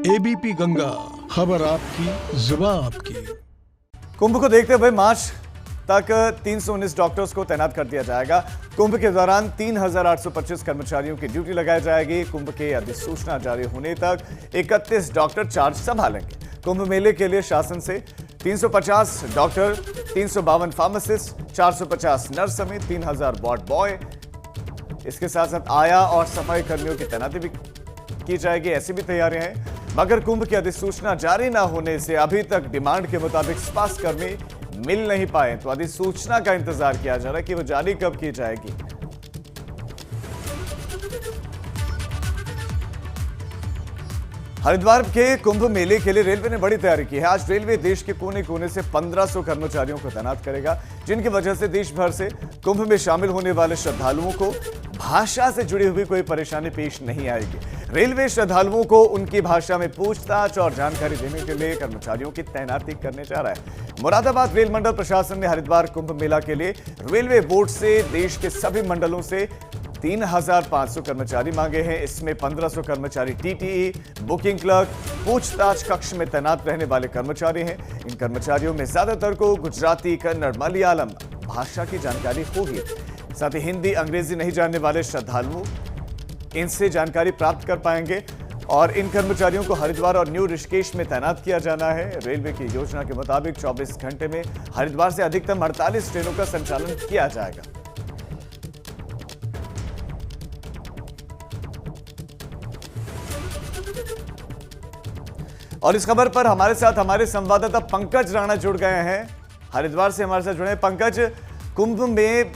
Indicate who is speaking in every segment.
Speaker 1: ABP Ganga, खबर आपकी, जुबान आपकी।
Speaker 2: कुंभ को देखते हुए मार्च तक 319 डॉक्टर्स को तैनात कर दिया जाएगा। कुंभ के दौरान 3,825 कर्मचारियों की ड्यूटी लगाई जाएगी। कुंभ के अधिसूचना जारी होने तक 31 डॉक्टर चार्ज संभालेंगे। कुंभ मेले के लिए शासन से 350 डॉक्टर, 352 फार्मासिस्ट, 450 नर्स समेत 3,000 वार्ड बॉय, इसके साथ साथ आया और सफाई कर्मियों की तैनाती भी की जाएगी। ऐसी भी तैयारियां हैं, मगर कुंभ की अधिसूचना जारी न होने से अभी तक डिमांड के मुताबिक स्वास्थ्य कर्मी मिल नहीं पाए, तो अधिसूचना का इंतजार किया जा रहा है कि वो जारी कब की जाएगी। हरिद्वार के कुंभ मेले के लिए रेलवे ने बड़ी तैयारी की है। आज रेलवे देश के कोने कोने से 1500 कर्मचारियों को तैनात करेगा, जिनकी वजह से देश भर से कुंभ में शामिल होने वाले श्रद्धालुओं को भाषा से जुड़ी हुई कोई परेशानी पेश नहीं आएगी। रेलवे श्रद्धालुओं को उनकी भाषा में पूछताछ और जानकारी देने के लिए कर्मचारियों की तैनाती करने जा रहा है। मुरादाबाद रेल मंडल प्रशासन ने हरिद्वार कुंभ मेला के लिए रेलवे बोर्ड से देश के सभी मंडलों से 3,500 कर्मचारी मांगे हैं। इसमें 1,500 कर्मचारी टीटीई, बुकिंग क्लर्क, पूछताछ कक्ष में तैनात रहने वाले कर्मचारी हैं। इन कर्मचारियों में ज्यादातर को गुजराती, कन्नड़, मलयालम भाषा की जानकारी होगी। साथ ही हिंदी, अंग्रेजी नहीं जानने वाले श्रद्धालु इनसे जानकारी प्राप्त कर पाएंगे और इन कर्मचारियों को हरिद्वार और न्यू ऋषिकेश में तैनात किया जाना है। रेलवे की योजना के मुताबिक 24 घंटे में हरिद्वार से अधिकतम 48 ट्रेनों का संचालन किया जाएगा। और इस खबर पर हमारे साथ हमारे संवाददाता पंकज राणा जुड़ गए हैं, हरिद्वार से हमारे साथ जुड़े हैं। पंकज, कुंभ में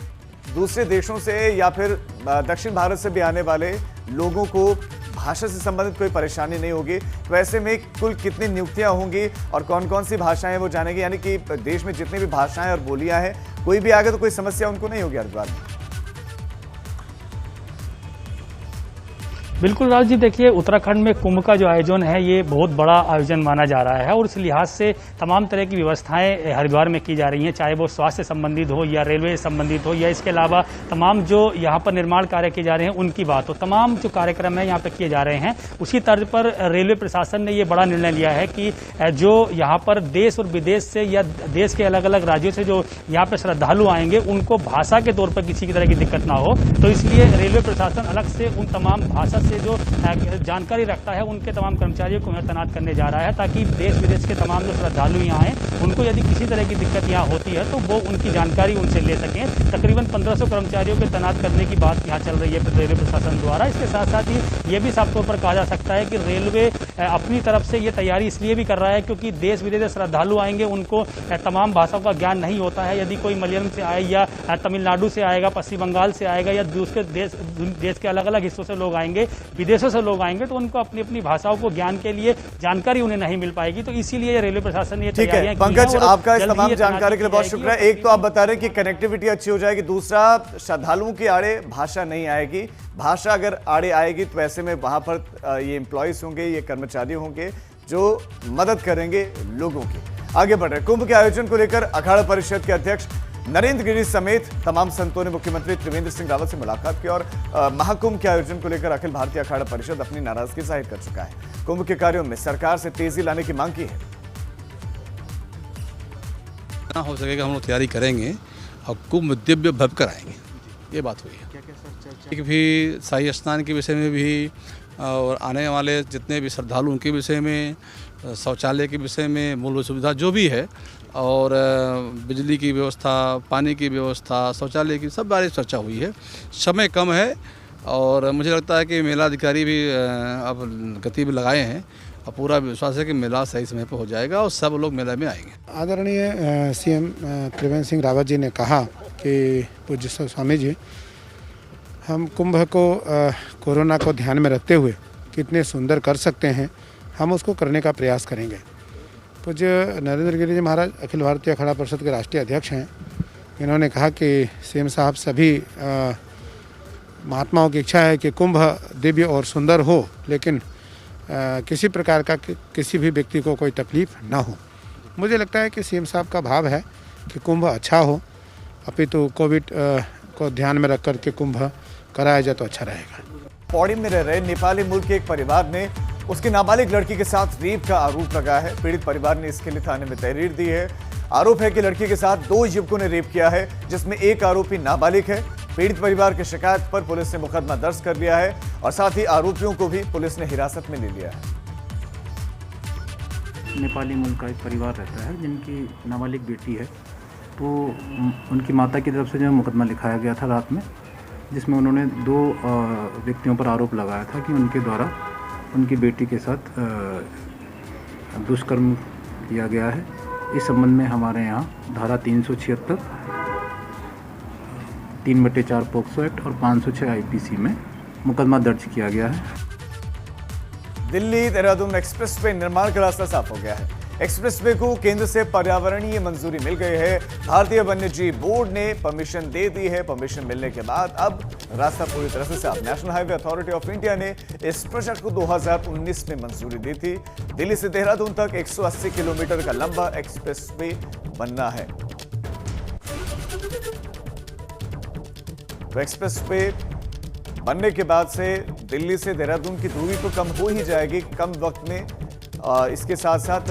Speaker 2: दूसरे देशों से या फिर दक्षिण भारत से भी आने वाले लोगों को भाषा से संबंधित कोई परेशानी नहीं होगी, तो ऐसे में कुल कितनी नियुक्तियां होंगी और कौन कौन सी भाषाएं वो जानेंगे? यानी कि देश में जितनी भी भाषाएं और बोलियां हैं, कोई भी आएगा तो कोई समस्या उनको नहीं होगी हरिद्वार में?
Speaker 3: बिल्कुल राज जी, देखिए उत्तराखंड में कुंभ का जो आयोजन है ये बहुत बड़ा आयोजन माना जा रहा है और इस लिहाज से तमाम तरह की व्यवस्थाएं हरिद्वार में की जा रही हैं, चाहे वो स्वास्थ्य से संबंधित हो या रेलवे से संबंधित हो या इसके अलावा तमाम जो यहाँ पर निर्माण कार्य किए जा रहे हैं उनकी बात हो। तमाम जो कार्यक्रम है यहाँ पर किए जा रहे हैं, उसी तर्ज पर रेलवे प्रशासन ने ये बड़ा निर्णय लिया है कि जो यहाँ पर देश और विदेश से या देश के अलग अलग राज्यों से जो यहाँ पर श्रद्धालु आएंगे उनको भाषा के तौर पर किसी की तरह की दिक्कत ना हो, तो इसलिए रेलवे प्रशासन अलग से उन तमाम भाषा से जो जानकारी रखता है उनके तमाम कर्मचारियों को यहाँ तैनात करने जा रहा है, ताकि देश विदेश के तमाम जो श्रद्धालु यहाँ हैं उनको यदि किसी तरह की दिक्कत यहाँ होती है तो वो उनकी जानकारी उनसे ले सकें। तकरीबन 1500 कर्मचारियों को तैनात करने की बात यहाँ चल रही है रेलवे प्रशासन द्वारा। इसके साथ साथ ही ये भी साफ तौर पर कहा जा सकता है कि रेलवे अपनी तरफ से ये तैयारी इसलिए भी कर रहा है क्योंकि देश विदेश से श्रद्धालु आएंगे, उनको तमाम भाषाओं का ज्ञान नहीं होता है। यदि कोई मलयालम से आए या तमिलनाडु से आएगा, पश्चिम बंगाल से आएगा या दूसरे देश के अलग अलग हिस्सों से लोग आएंगे, विदेशों से लोग आएंगे, तो उनको अपनी अपनी भाषाओं को ज्ञान के लिए जानकारी उन्हें नहीं मिल पाएगी। तो इसीलिए रेलवे प्रशासन ने
Speaker 2: ठीक है पंकज, आपका इस तमाम जानकारी के लिए बहुत शुक्रिया। एक तो आप बता रहे हैं कि कनेक्टिविटी अच्छी हो जाएगी, दूसरा श्रद्धालुओं की आड़े भाषा नहीं आएगी। भाषा अगर आड़े आएगी तो ऐसे में वहां पर ये एम्प्लॉयज होंगे, ये कर्मचारी होंगे जो मदद करेंगे लोगों की। आगे बढ़ रहे कुंभ के आयोजन को लेकर अखाड़ा परिषद के अध्यक्ष नरेंद्र गिरी समेत तमाम संतों ने मुख्यमंत्री त्रिवेंद्र सिंह रावत से मुलाकात की और महाकुंभ के आयोजन को लेकर अखिल भारतीय अखाड़ा परिषद अपनी नाराजगी जाहिर कर चुका है। कुंभ के कार्यों में सरकार से तेजी लाने की मांग की है।
Speaker 4: हो सकेगा हम लोग तैयारी करेंगे और कुंभ दिव्य भव्य कराएंगे, ये बात हुई है। एक भी शाही स्नान के विषय में भी और आने वाले जितने भी श्रद्धालु उनके विषय में, शौचालय के विषय में, मूलभूत सुविधा जो भी है और बिजली की व्यवस्था, पानी की व्यवस्था, शौचालय की सब बारे चर्चा हुई है। समय कम है और मुझे लगता है कि मेला अधिकारी भी अब गति भी लगाए हैं और पूरा विश्वास है कि मेला सही समय पर हो जाएगा और सब लोग मेला में आएंगे।
Speaker 5: आदरणीय सीएम त्रिवेंद्र सिंह रावत जी ने कहा कि पूज्य स्वामी जी, हम कुंभ को कोरोना को ध्यान में रखते हुए कितने सुंदर कर सकते हैं, हम उसको करने का प्रयास करेंगे। पूज्य नरेंद्र गिरी जी महाराज अखिल भारतीय अखाड़ा परिषद के राष्ट्रीय अध्यक्ष हैं। इन्होंने कहा कि सीएम साहब सभी महात्माओं की इच्छा है कि कुंभ दिव्य और सुंदर हो, लेकिन किसी प्रकार का किसी भी व्यक्ति को कोई तकलीफ ना हो। मुझे लगता है कि सीएम साहब का भाव है कि कुंभ अच्छा हो, अपितु कोविड को ध्यान में रख कर के कुंभ कराया जाए तो अच्छा रहेगा।
Speaker 2: पौड़ी में रह रहे नेपाली मूल के एक परिवार ने उसकी नाबालिग लड़की के साथ रेप का आरोप लगा है। पीड़ित परिवार ने इसके लिए थाने में तहरीर दी है। आरोप है कि लड़की के साथ 2 युवकों ने रेप किया है, जिसमें एक आरोपी नाबालिग है। पीड़ित परिवार की शिकायत पर पुलिस ने मुकदमा दर्ज कर लिया है और साथ ही आरोपियों को भी पुलिस ने हिरासत में ले लिया है।
Speaker 6: नेपाली मूल का एक परिवार रहता है जिनकी नाबालिग बेटी है, तो उनकी माता की तरफ से जो मुकदमा लिखाया गया था रात में, जिसमें उन्होंने 2 व्यक्तियों पर आरोप लगाया था कि उनके द्वारा उनकी बेटी के साथ दुष्कर्म किया गया है। इस संबंध में हमारे यहाँ धारा 376, 3/4 पोक्सो एक्ट और 506 IPC में मुकदमा दर्ज किया गया है।
Speaker 2: दिल्ली देहरादून एक्सप्रेस वे निर्माण का रास्ता साफ हो गया है। एक्सप्रेस वे को केंद्र से पर्यावरणीय मंजूरी मिल गई है। भारतीय वन्यजीव बोर्ड ने परमिशन दे दी है। परमिशन मिलने के बाद अब रास्ता पूरी तरह से साफ। National highway authority of India ने इस प्रोजेक्ट को 2019 में मंजूरी दी थी। दिल्ली से देहरादून तक 180 किलोमीटर का लंबा एक्सप्रेस वे बनना है। तो एक्सप्रेस वे बनने के बाद से दिल्ली से देहरादून की दूरी तो कम हो ही जाएगी कम वक्त में। इसके साथ साथ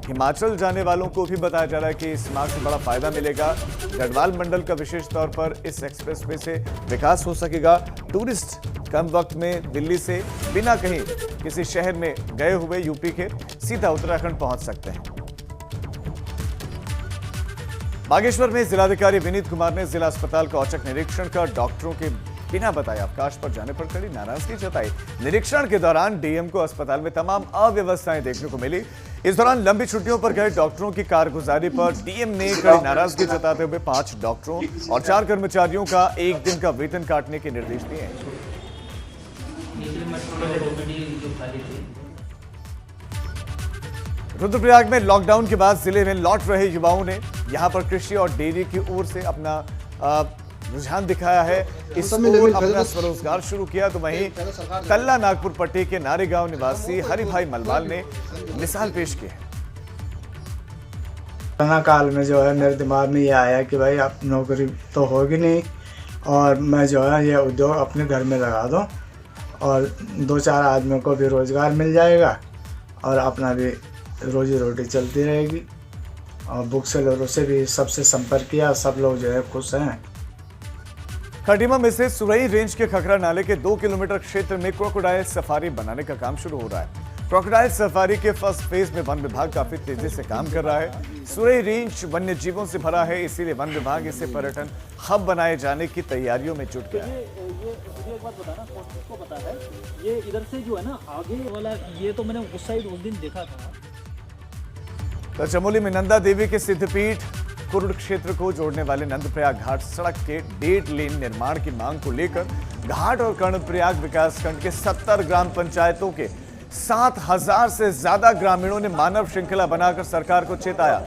Speaker 2: हिमाचल जाने वालों को भी बताया जा रहा है कि इस मार्ग से बड़ा फायदा मिलेगा। गढ़वाल मंडल का विशेष तौर पर इस एक्सप्रेसवे से विकास हो सकेगा। टूरिस्ट कम वक्त में दिल्ली से बिना कहीं किसी शहर में गए हुए यूपी के सीधा उत्तराखंड पहुंच सकते हैं। बागेश्वर में जिलाधिकारी विनीत कुमार ने जिला अस्पताल का औचक निरीक्षण कर डॉक्टरों के बिना बताए अवकाश पर जाने पर कड़ी नाराजगी जताई। निरीक्षण के दौरान डीएम को अस्पताल में तमाम अव्यवस्थाएं देखने को मिली। इस दौरान लंबी छुट्टियों पर गए डॉक्टरों की कारगुजारी पर डीएम ने कड़ी नाराजगी जताते हुए 5 डॉक्टरों और 4 कर्मचारियों का 1 दिन का वेतन काटने के निर्देश दिए। रुद्रप्रयाग में लॉकडाउन के बाद जिले में लौट रहे युवाओं ने यहां पर कृषि और डेयरी की ओर से अपना रुझान दिखाया है। इस ओर अपना स्वरोजगार शुरू किया। तो वहीं तल्ला नागपुर पट्टी के नारे गांव निवासी हरिभाई मलवाल ने मिसाल पेश की है।
Speaker 7: कोरोना काल में जो है मेरे दिमाग में ये आया कि भाई अब नौकरी तो होगी नहीं और मैं जो है ये उद्योग अपने घर में लगा दूं और 2-4 आदमियों को भी रोजगार मिल जाएगा और अपना भी रोजी रोटी चलती रहेगी। और बुक सेलरों से भी सबसे संपर्क किया, सब लोग जो है खुश हैं।
Speaker 2: खटीमा में से सुरई रेंज के खखरा नाले के 2 किलोमीटर क्षेत्र में क्रोकोडाइल सफारी बनाने का काम शुरू हो रहा है। क्रोकोडाइल सफारी के फर्स्ट फेज में वन विभाग काफी तेजी से काम कर रहा है। सुरई रेंज वन्य जीवों से भरा है, इसीलिए वन विभाग इसे पर्यटन हब बनाए जाने की तैयारियों में जुट गया है।
Speaker 8: एक बात बताना, को पता है ये इधर से जो है ना आगे वाला, ये तो मैंने उस साइड उस दिन देखा था।
Speaker 2: तो चमोली में नंदा देवी के सिद्धपीठ कुरुड़ क्षेत्र को जोड़ने वाले नंदप्रयाग घाट सड़क के 1.5 लेन निर्माण की मांग को लेकर घाट और कर्णप्रयाग विकासखंड के 70 ग्राम पंचायतों के 7,000 से ज्यादा ग्रामीणों ने मानव श्रृंखला बनाकर सरकार को चेताया।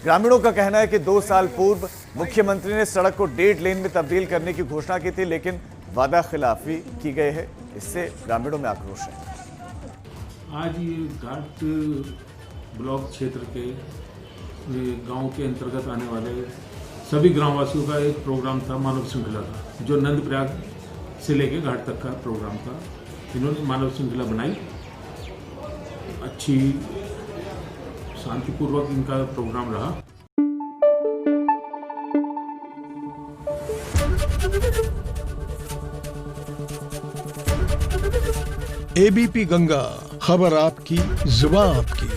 Speaker 2: ग्रामीणों का कहना है कि 2 साल पूर्व मुख्यमंत्री ने सड़क को 1.5 लेन में तब्दील करने की घोषणा की थी, लेकिन वादा खिलाफी की गई है। इससे ग्रामीणों में आक्रोश है।
Speaker 9: आज ये घाट ब्लॉक क्षेत्र के गांव के अंतर्गत आने वाले सभी ग्रामवासियों का एक प्रोग्राम था, मानव श्रृंखला का, जो नंदप्रयाग से लेके घाट तक का प्रोग्राम था। इन्होंने मानव श्रृंखला बनाई, अच्छी शांतिपूर्वक इनका प्रोग्राम रहा।
Speaker 1: एबीपी गंगा, खबर आपकी, जुबान आपकी।